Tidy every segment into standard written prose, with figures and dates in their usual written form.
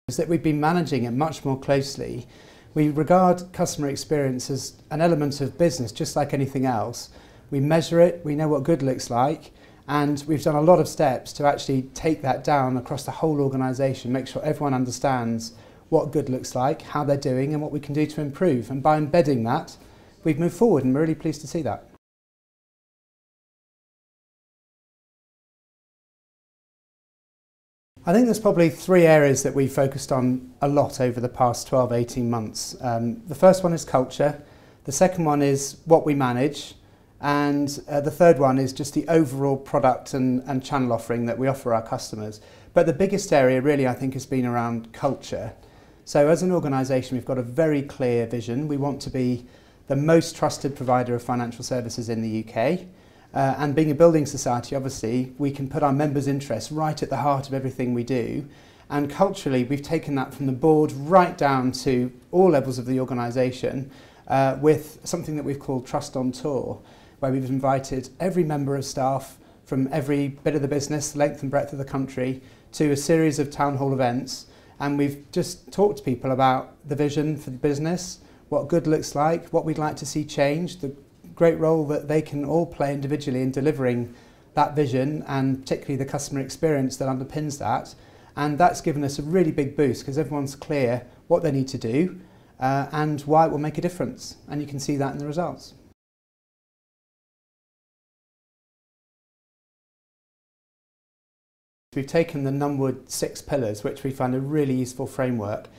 is that we've been managing it much more closely. We regard customer experience as an element of business, just like anything else. We measure it, we know what good looks like, and we've done a lot of steps to actually take that down across the whole organisation, make sure everyone understands what good looks like, how they're doing, and what we can do to improve. And by embedding that, we've moved forward, and we're really pleased to see that. I think there's probably three areas that we've focused on a lot over the past 12, 18 months. The first one is culture, the second one is what we manage, and the third one is just the overall product and channel offering that we offer our customers. But the biggest area really, I think, has been around culture. So as an organisation, we've got a very clear vision. We want to be the most trusted provider of financial services in the UK. And being a building society, obviously, we can put our members' interests right at the heart of everything we do. And culturally, we've taken that from the board right down to all levels of the organisation with something that we've called Trust on Tour, where we've invited every member of staff from every bit of the business, length and breadth of the country, to a series of town hall events. And we've just talked to people about the vision for the business, what good looks like, what we'd like to see change, the great role that they can all play individually in delivering that vision, and particularly the customer experience that underpins that. And that's given us a really big boost because everyone's clear what they need to do and why it will make a difference. And you can see that in the results. We've taken the Numwood 6 pillars, which we find a really useful framework,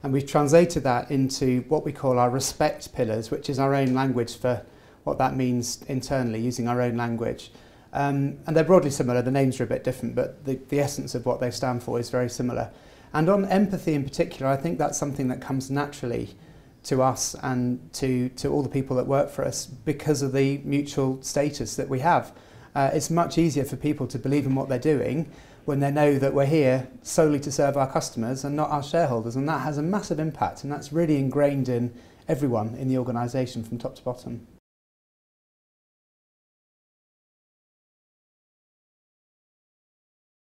and we've translated that into what we call our respect pillars, which is our own language for what that means internally, using our own language. And they're broadly similar, the names are a bit different, but the essence of what they stand for is very similar. And on empathy in particular, I think that's something that comes naturally to us and to all the people that work for us because of the mutual status that we have. It's much easier for people to believe in what they're doing when they know that we're here solely to serve our customers and not our shareholders, and that has a massive impact, and that's really ingrained in everyone in the organisation from top to bottom.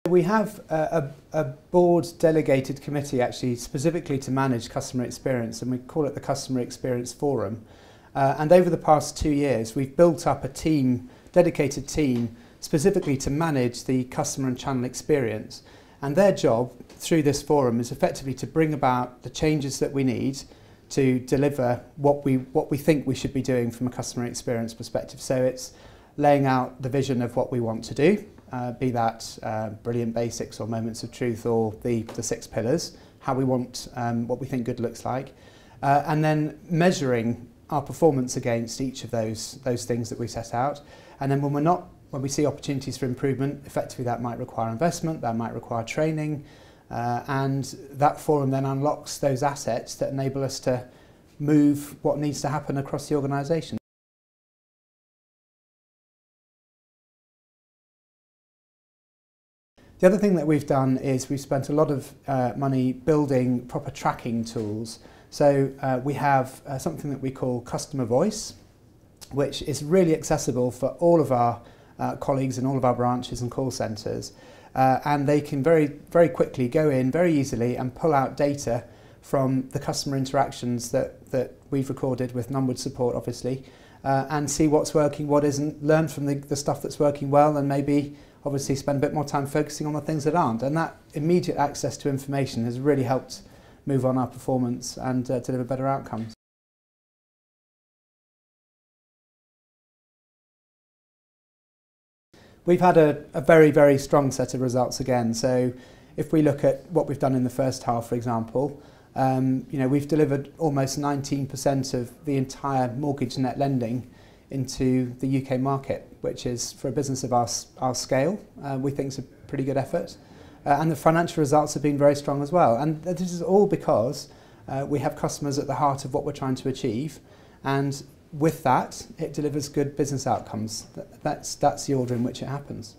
We have a board delegated committee actually specifically to manage customer experience, and we call it the Customer Experience Forum. And over the past 2 years we've built up a team, dedicated team, specifically to manage the customer and channel experience. And their job through this forum is effectively to bring about the changes that we need to deliver what we think we should be doing from a customer experience perspective. So it's laying out the vision of what we want to do, be that brilliant basics or moments of truth or the 6 pillars, how we want what we think good looks like, and then measuring our performance against each of those things that we set out. And then when we see opportunities for improvement, effectively that might require investment, that might require training, and that forum then unlocks those assets that enable us to move what needs to happen across the organisation. The other thing that we've done is we've spent a lot of money building proper tracking tools. So we have something that we call Customer Voice, which is really accessible for all of our colleagues in all of our branches and call centres, and they can very, very quickly go in very easily and pull out data from the customer interactions that we've recorded with Numwood support, obviously, and see what's working, what isn't, learn from the stuff that's working well, and maybe obviously spend a bit more time focusing on the things that aren't. And that immediate access to information has really helped move on our performance and deliver better outcomes. We've had a very, very strong set of results again. So if we look at what we've done in the first half, for example, we've delivered almost 19% of the entire mortgage net lending into the UK market, which is, for a business of our scale, we think is a pretty good effort. And the financial results have been very strong as well. And this is all because we have customers at the heart of what we're trying to achieve. And with that, it delivers good business outcomes. That's the order in which it happens.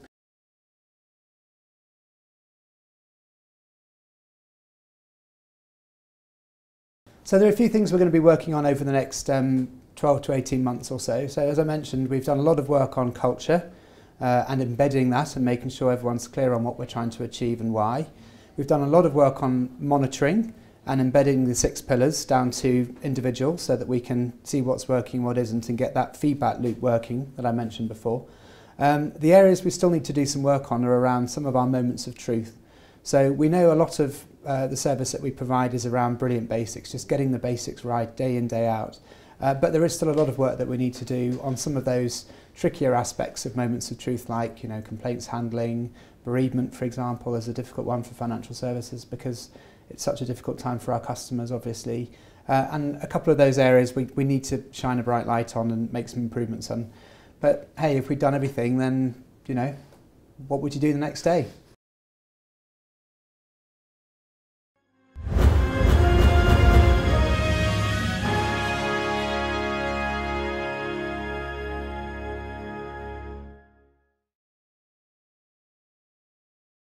So there are a few things we're going to be working on over the next 12 to 18 months or so. So as I mentioned, we've done a lot of work on culture and embedding that and making sure everyone's clear on what we're trying to achieve and why. We've done a lot of work on monitoring and embedding the 6 pillars down to individuals so that we can see what's working, what isn't, and get that feedback loop working that I mentioned before. The areas we still need to do some work on are around some of our moments of truth. So we know a lot of the service that we provide is around brilliant basics, just getting the basics right day in, day out. But there is still a lot of work that we need to do on some of those trickier aspects of moments of truth, like complaints handling, bereavement, for example, is a difficult one for financial services because it's such a difficult time for our customers, obviously. And a couple of those areas we need to shine a bright light on and make some improvements on. But hey, if we'd done everything, then what would you do the next day?